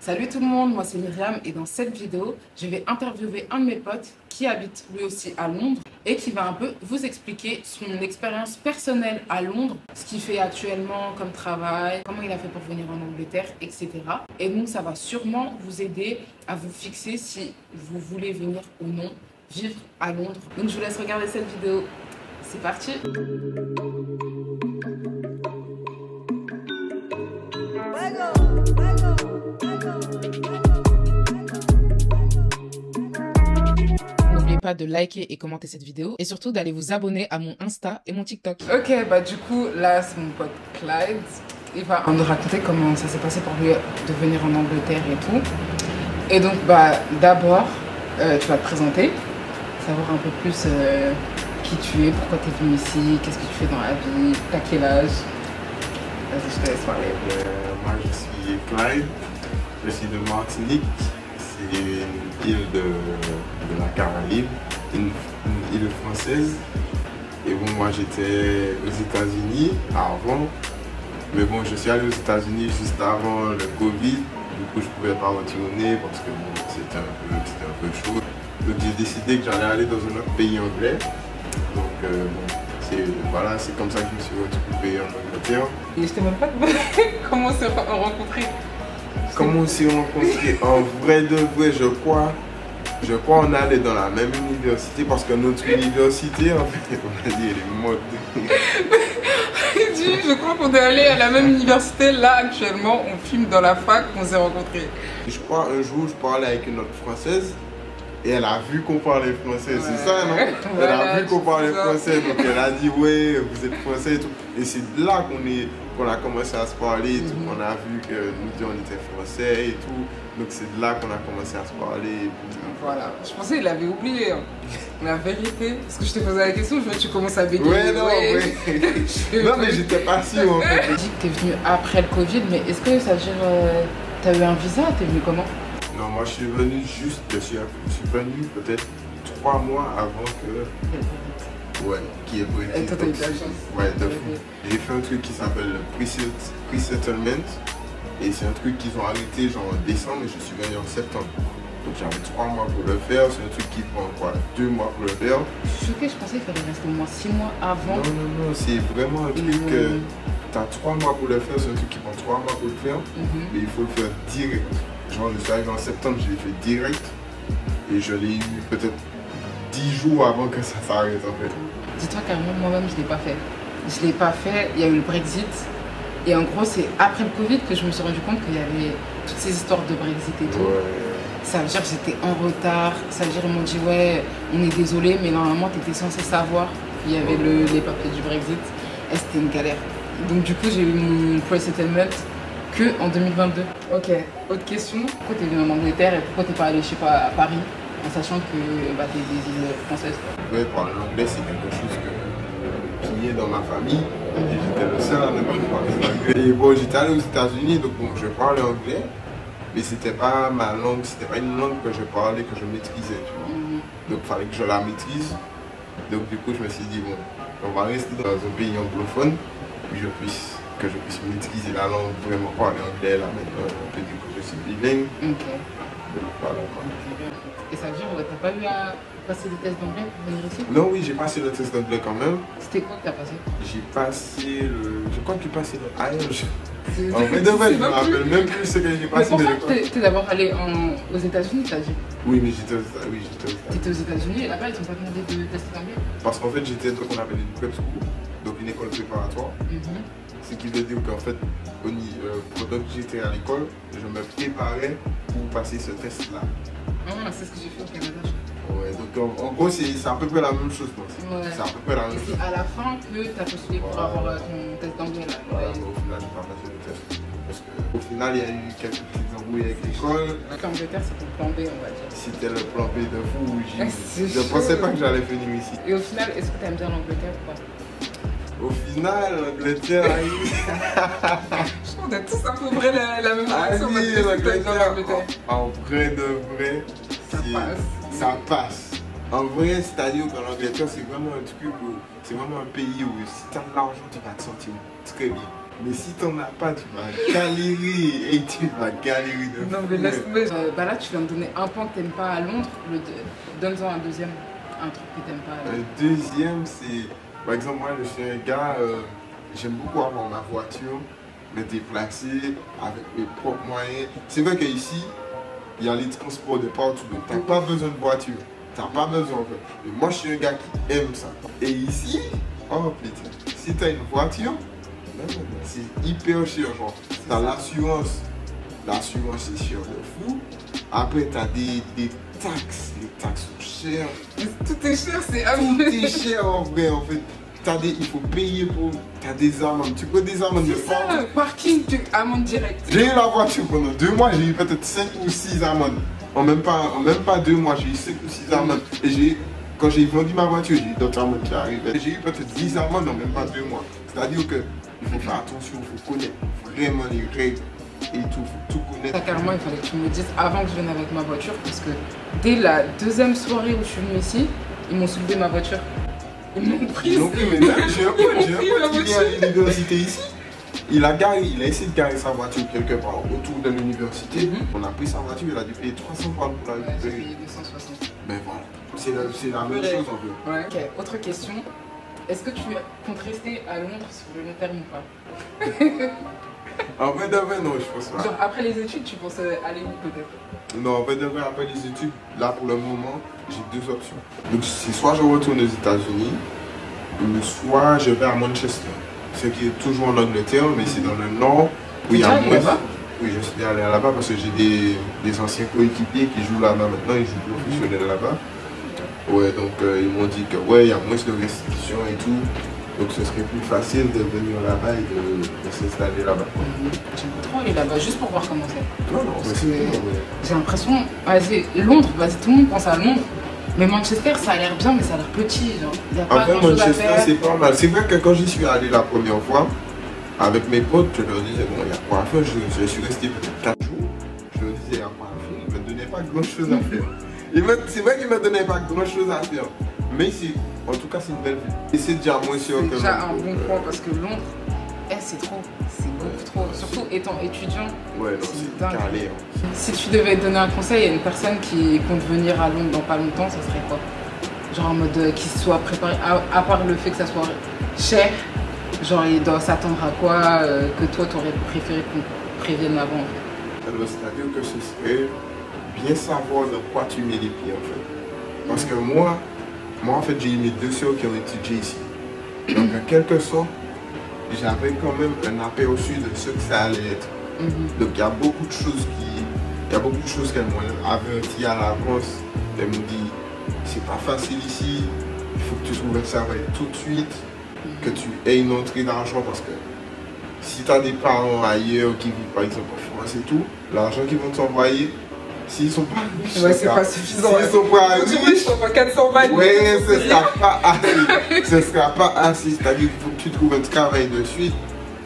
Salut tout le monde, moi c'est Myriam et dans cette vidéo, je vais interviewer un de mes potes qui habite lui aussi à Londres et qui va un peu vous expliquer son expérience personnelle à Londres, ce qu'il fait actuellement comme travail, comment il a fait pour venir en Angleterre, etc. Et donc ça va sûrement vous aider à vous fixer si vous voulez venir ou non vivre à Londres. Donc je vous laisse regarder cette vidéo. C'est parti! N'oubliez pas de liker et commenter cette vidéo et surtout d'aller vous abonner à mon Insta et mon TikTok. Ok, bah du coup là c'est mon pote Clyde. Il va nous raconter comment ça s'est passé pour lui de venir en Angleterre et tout. Et donc bah d'abord tu vas te présenter, savoir un peu plus qui tu es, pourquoi tu es venu ici, qu'est-ce que tu fais dans la vie, t'as quel âge. Vas-y, je te laisse parler. Moi je suis Clyde, je suis de Martinique, c'est une île de la Caraïbe, une île française. Et bon, moi j'étais aux États-Unis avant, mais bon, je suis allé aux États-Unis juste avant le Covid, du coup je pouvais pas retourner parce que bon, c'était un peu chaud. Donc j'ai décidé que j'allais aller dans un autre pays anglais. Donc bon, voilà, c'est comme ça que je me suis retrouvé en Angleterre. Et je t'ai même pas demandé comment on s'est rencontrés. Comment on s'est rencontrés? En vrai de vrai, je crois on allait dans la même université parce que notre université, en fait, on a dit, elle est morte. Il dit, je crois qu'on est allé à la même université. Là, actuellement, on filme dans la fac, on s'est rencontrés. Je crois un jour, je parlais avec une autre Française. Et elle a vu qu'on parlait français, c'est ça, non? Elle a vu qu'on parlait français, donc elle a dit, ouais, vous êtes français et tout. Et c'est là qu'on a commencé à se parler et tout. On a vu que nous deux, on était français et tout. Donc c'est là qu'on a commencé à se parler. Voilà, je pensais qu'il avait oublié. Hein. La vérité, parce que je t'ai posé la question, je vois que tu commences à bégayer. Ouais, non, ouais. Non, mais j'étais pas sûr en fait. Tu dis que t'es venu après le Covid, mais est-ce que ça veut dire t'as eu un visa? T'es venu comment? Non, moi je suis venu juste, je suis venu peut-être 3 mois avant que... Ouais, qui est Brexit. Et toi t'as eu de la chance. Ouais, de fou. J'ai fait un truc qui s'appelle le pre-settlement. Et c'est un truc qu'ils ont arrêté genre en décembre et je suis venu en septembre. Donc j'avais 3 mois pour le faire, c'est un truc qui prend quoi, 2 mois pour le faire. Je suis choquée, je pensais qu'il fallait rester au moins 6 mois avant. Non, non, non, c'est vraiment un truc que t'as 3 mois pour le faire, c'est un truc qui prend 3 mois pour le faire. Mais il faut le faire direct. Genre je suis arrivé en septembre, je l'ai fait direct. Et je l'ai eu peut-être 10 jours avant que ça s'arrête en fait. Dis-toi carrément, moi-même je l'ai pas fait. Je l'ai pas fait, il y a eu le Brexit. Et en gros, c'est après le Covid que je me suis rendu compte qu'il y avait toutes ces histoires de Brexit et tout. Ouais. Ça veut dire que j'étais en retard. Ça veut dire qu'ils m'ont dit, ouais, on est désolé, mais normalement, tu étais censé savoir qu'il y avait les papiers du Brexit. Et c'était une galère. Donc, du coup, j'ai eu mon pre-settlement que en 2022. Ok, autre question. Pourquoi tu es venu en Angleterre et pourquoi tu n'es pas allé, je sais pas, à Paris, en sachant que bah, tu es des îles françaises? Ouais, parler l'anglais, c'est quelque chose qui est dans ma famille. Et j'étais le seul à ne pas parler anglais. Et bon, j'étais allé aux États-Unis, donc bon, je parlais anglais, mais c'était pas ma langue, c'était pas une langue que je parlais, que je maîtrisais, tu vois. Donc il fallait que je la maîtrise. Donc du coup, je me suis dit, bon, on va rester dans un pays anglophone, où que je puisse maîtriser la langue, vraiment parler anglais, là maintenant, on peut dire que je suis bilingue. Ok. Donc voilà quoi. Et ça veut dire que t'as pas eu à passer des tests d'anglais pour venir ici? Non, oui, j'ai passé le test d'anglais quand même. C'était quoi que t'as passé? J'ai passé le... Je crois que j'ai passé le IELTS. En fait, de vrai, je me rappelle même plus ce que j'ai passé. Mais pourquoi t'es d'abord allé aux États-Unis, t'as dit? Oui, mais j'étais aux États-Unis. T'étais aux États-Unis et là-bas, ils t'ont pas demandé de tester d'anglais? Parce qu'en fait, j'étais dans ce qu'on appelle une prep school, donc une école préparatoire. Ce qui veut dire qu'en fait, pendant que j'étais à l'école, je me préparais pour passer ce test-là. C'est ce que j'ai fait au Canada. Ouais, donc en gros, c'est à peu près la même chose. Ouais. C'est à peu près la même chose. C'est à la fin que tu as postulé pour avoir ton test d'anglais là. Voilà, mais au final, j'ai pas passé le test. Parce qu'au final, il y a eu quelques petites embrouilles avec l'école. L'Angleterre, c'est ton plan B, on va dire. C'était le plan B de fou. Je chaud. pensais pas que j'allais venir ici. Et au final, est-ce que tu aimes bien l'Angleterre ou pas? Au final, l'Angleterre a eu... Je pense qu'on a tous à peu près la même réaction. l'Angleterre, en vrai de vrai, ça passe. En vrai, c'est-à-dire qu'en Angleterre, c'est vraiment un truc où... C'est vraiment un pays où si tu as de l'argent, tu vas te sentir très bien. Mais si t'en as pas, tu vas galérer. Et tu vas galérer de Non, mais laisse-moi. Bah là, tu viens de donner un point que t'aimes pas à Londres. Donne-en un deuxième. Un truc que t'aimes pas. Le deuxième, c'est. Par exemple, moi, je suis un gars. J'aime beaucoup avoir ma voiture, me déplacer avec mes propres moyens. C'est vrai qu'ici, il y a les transports de partout. Donc, t'as pas besoin de voiture. T'as pas besoin en fait. Mais moi, je suis un gars qui aime ça. Et ici, oh putain, si t'as une voiture, c'est hyper cher. Genre, t'as l'assurance. L'assurance est chère de fou. Après, t'as des taxes. Les taxes sont chères. Tout est cher, c'est Tout est cher en vrai, en fait. Il faut payer pour. T'as des amendes. Tu peux des amendes de ça, le parking, amende directe. J'ai eu la voiture pendant 2 mois, j'ai eu peut-être 5 ou 6 amendes. En même pas 2 mois, j'ai eu 5 ou 6 amendes. Et quand j'ai vendu ma voiture, j'ai eu d'autres amendes qui arrivaient. J'ai eu peut-être 10 amendes en même pas 2 mois. C'est-à-dire que il faut faire attention, il faut connaître vraiment les règles et tout, faut tout connaître. Ça, carrément, il fallait que tu me dises avant que je vienne avec ma voiture, parce que dès la deuxième soirée où je suis venue ici, ils m'ont soulevé ma voiture. Ils m'ont prise. Mais là, j'ai un pote qui vient à l'université ici. Il a essayé de garer sa voiture quelque part autour de l'université. On a pris sa voiture, il a dû payer 300 balles pour la récupérer. J'ai payé 260. Mais voilà, c'est la même chose en fait. Ouais. Ok, autre question. Est-ce que tu comptes rester à Londres sur le long terme ou pas? En fait, non, je pense pas. Genre, après les études, tu penses aller où peut-être? Non, en fait, après les études, là pour le moment, j'ai 2 options. Donc, c'est soit je retourne aux États-Unis, ou soit je vais à Manchester. Ce qui est toujours en Angleterre, mais c'est dans le nord où il y a moins. Oui, je suis allé là-bas parce que j'ai des anciens coéquipiers qui jouent là-bas maintenant, ils jouent professionnels là-bas. Ouais, donc ils m'ont dit que ouais, il y a moins de restrictions et tout. Donc ce serait plus facile de venir là-bas et de s'installer là-bas. J'aimerais trop aller là-bas juste pour voir comment c'est. Non, mais c'est bien, j'ai l'impression, Londres, tout le monde pense à Londres. Mais Manchester, ça a l'air bien, mais ça a l'air petit. Genre. Il y a pas grand-chose à faire. Manchester, c'est pas mal. C'est vrai que quand j'y suis allé la première fois, avec mes potes, je leur disais, bon, il y a quoi à faire. Je suis resté peut-être 4 jours. Je leur disais, il y a quoi à faire. Ils ne me donnaient pas grand-chose à faire. C'est vrai qu'ils ne me donnaient pas grand-chose à faire. Mais en tout cas, c'est une belle ville. Et c'est déjà moins sûr que c'est déjà un bon point parce que Londres, c'est trop. C'est beaucoup trop. Surtout étant étudiant. Ouais, non, c'est carré. Si tu devais donner un conseil à une personne qui compte venir à Londres dans pas longtemps, ça serait quoi? Genre en mode qu'il soit préparé, à part le fait que ça soit cher, genre il doit s'attendre à quoi que toi t'aurais préféré qu'on prévienne avant en fait. Alors c'est-à-dire que ce serait bien savoir de quoi tu mets les pieds en fait. Parce que moi en fait j'ai mes 2 sœurs qui ont étudié ici. Donc en quelque sorte, j'avais quand même un aperçu de ce que ça allait être. Donc il y a beaucoup de choses qu'elles m'ont averti à l'avance. Elles m'ont dit, c'est pas facile ici, il faut que tu trouves un travail tout de suite, que tu aies une entrée d'argent parce que si tu as des parents ailleurs qui vivent par exemple en France et tout, l'argent qu'ils vont t'envoyer, s'ils sont pas riches, c'est pas suffisant. S'ils sont pas riches, pas 400 balles. Ouais, ce sera pas assez. Ce sera pas assez. C'est-à-dire qu'il faut que tu trouves un travail de suite.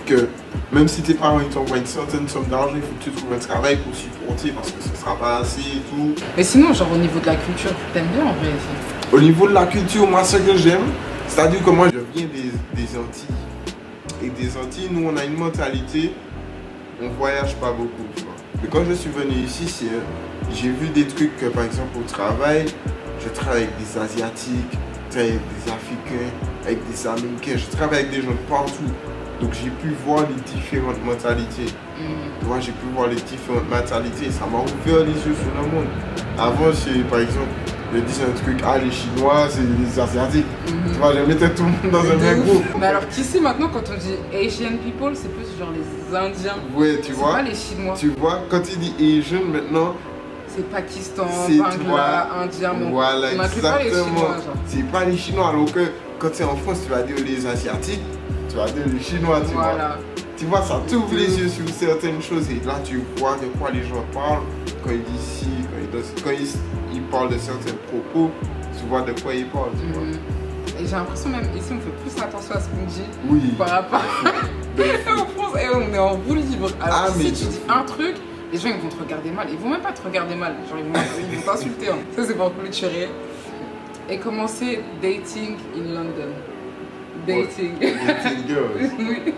Que même si tes parents t'envoient une certaine somme d'argent, il faut que tu trouves un travail pour supporter parce que ce sera pas assez et tout. Mais sinon, genre au niveau de la culture, tu t'aimes bien en vrai ici? Au niveau de la culture, moi ce que j'aime, c'est-à-dire que moi je viens des Antilles. Et des Antilles, nous on a une mentalité, on voyage pas beaucoup, tu vois. Mais quand je suis venu ici, j'ai vu des trucs que par exemple au travail, je travaille avec des Asiatiques, je travaille avec des Africains, avec des Américains, je travaille avec des gens de partout. Donc j'ai pu voir les différentes mentalités. Tu vois, j'ai pu voir les différentes mentalités. Ça m'a ouvert les yeux sur le monde. Avant, par exemple, je disais un truc, les Chinois, c'est les Asiatiques. Tu vois, je mettais tout le monde dans un même groupe. Mais alors qu'ici maintenant, quand on dit Asian people, c'est plus genre les Indiens. Ouais, tu vois. C'est pas les Chinois. Tu vois, quand il dit Asian maintenant, c'est Pakistan, Bangla, Indien, voilà, on inclut pas les Chinois. C'est pas les Chinois, alors que quand tu es en France, tu vas dire les Asiatiques. Tu vas dire les Chinois, tu vois. Tu vois, ça t'ouvre les yeux sur certaines choses et là tu vois de quoi les gens parlent quand ils disent ci, quand ils parlent de certains propos, tu vois de quoi ils parlent, tu vois. Et j'ai l'impression même ici on fait plus attention à ce qu'on dit par rapport en France, on est en roue libre. Alors si tu dis un truc, les gens ils vont te regarder mal, ils vont même pas te regarder mal, genre ils vont t'insulter. Hein. Ça c'est pour clôturer. Et commencer dating in London. Dating. Dating girls. Oui.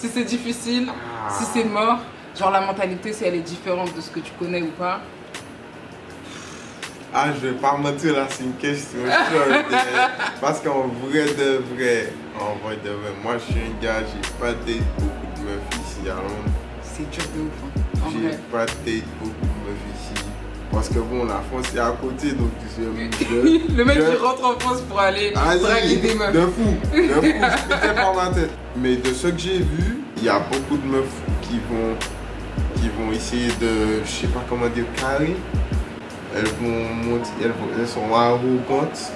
si c'est difficile, si c'est mort. Genre la mentalité, si elle est différente de ce que tu connais ou pas. Ah, je vais pas mentir là, c'est une question chaude. Parce qu'en vrai de vrai, moi je suis un gars, j'ai pas date beaucoup de meufs ici à Londres. C'est dur de ouf, hein. J'ai pas date beaucoup de meufs ici. Parce que bon, la France est à côté, donc tu sais. Le mec qui rentre en France pour aller draguer des meufs. De fou, je pétais par ma tête. Mais de ce que j'ai vu, il y a beaucoup de meufs qui vont essayer de, je sais pas comment dire, carré. Elles sont arrogantes.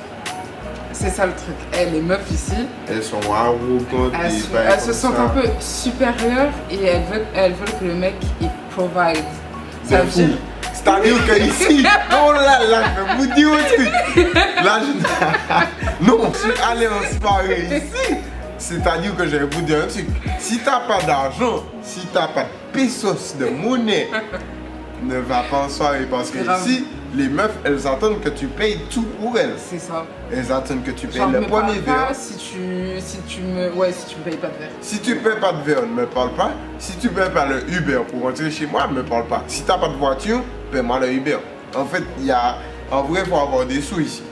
C'est ça le truc. Les meufs ici, elles sont arrogantes. Elles se sentent un peu supérieures et elles veulent que le mec il provide. Ça veut dire. C'est-à-dire que ici, oh là là, je vais vous dire un truc. Là, non, je suis allé en soirée ici. C'est-à-dire que je vais vous dire un truc. Si t'as pas d'argent, si t'as pas de pesos, de monnaie, ne va pas en soirée parce que ici, les meufs, elles attendent que tu payes tout pour elles. C'est ça. Elles attendent que tu payes genre, le premier verre. Si tu me payes pas de verre. Si tu payes pas de verre, ne me parle pas. Si tu payes pas le Uber pour rentrer chez moi, ne me parle pas. Si t'as pas de voiture, paie-moi le Uber. En fait, en vrai, il faut avoir des sous ici.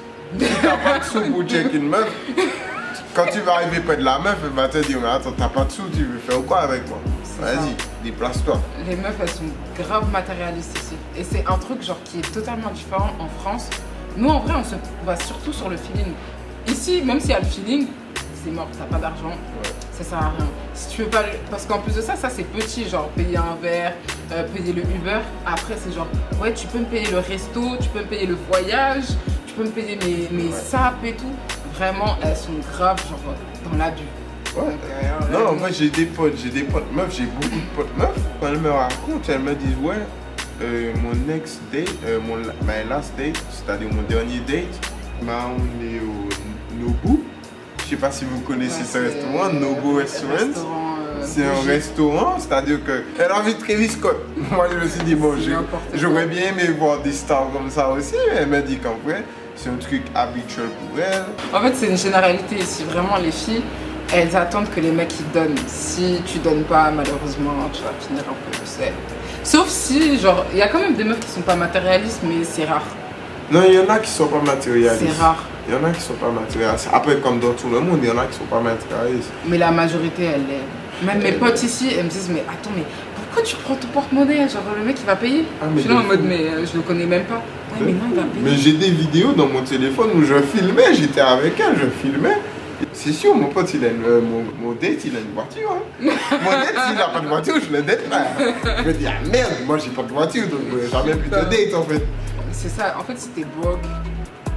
Si t'as pas de sous pour check une meuf, quand tu vas arriver près de la meuf, elle va te dire, mais attends, t'as pas de sous, tu veux faire quoi avec moi? Vas-y, déplace-toi. Les meufs, elles sont grave matérialistes ici. Et c'est un truc genre qui est totalement différent en France. Nous, en vrai, on se base surtout sur le feeling. Ici, même s'il y a le feeling, c'est mort, t'as pas d'argent, ça sert à rien. Si tu veux pas, parce qu'en plus de ça, c'est petit, genre payer un verre, payer le Uber. Après, c'est genre, ouais, tu peux me payer le resto, tu peux me payer le voyage, tu peux me payer mes sapes et tout. Vraiment, elles sont grave, genre, dans l'abus. Ouais. Non, moi j'ai des potes meufs, j'ai beaucoup de potes meufs. Quand elles me racontent, elles me disent, ouais, mon next date, my last date, c'est-à-dire mon dernier date, on est au Nobu. Je sais pas si vous connaissez ce restaurant, Nobu Restaurant. C'est un restaurant, c'est-à-dire qu'elle a envie de Travis Scott. Moi je me suis dit, bon, j'aurais bien aimé voir des stars comme ça aussi, mais elle m'a dit qu'en vrai, c'est un truc habituel pour elle. En fait, c'est une généralité ici, vraiment les filles. Elles attendent que les mecs ils donnent. Si tu donnes pas, malheureusement, tu vas finir un peu seul. Sauf si, genre, il y a quand même des meufs qui sont pas matérialistes, mais c'est rare. Non, il y en a qui sont pas matérialistes. C'est rare. Il y en a qui sont pas matérialistes. Après, comme dans tout le monde, il y en a qui sont pas matérialistes. Mais la majorité, elle est. Même mes potes ici, elles me disent, mais attends, mais pourquoi tu prends ton porte-monnaie? Genre, le mec il va payer. Je suis là en mode, mais je le connais même pas. Ouais, mais non, il va payer. Mais j'ai des vidéos dans mon téléphone où je filmais, j'étais avec elle, je filmais. C'est sûr, mon pote, mon date, il a une voiture. Hein. Mon date, s'il n'a pas de voiture, je le date pas. Je me dis, ah merde, moi j'ai pas de voiture, donc jamais plus de date en fait. C'est ça, en fait, si t'es broke,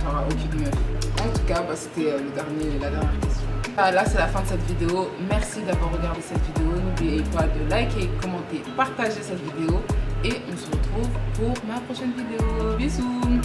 t'auras aucune meuf. En tout cas, c'était la dernière question. Là, c'est la fin de cette vidéo. Merci d'avoir regardé cette vidéo. N'oubliez pas de liker, commenter, partager cette vidéo. Et on se retrouve pour ma prochaine vidéo. Bisous!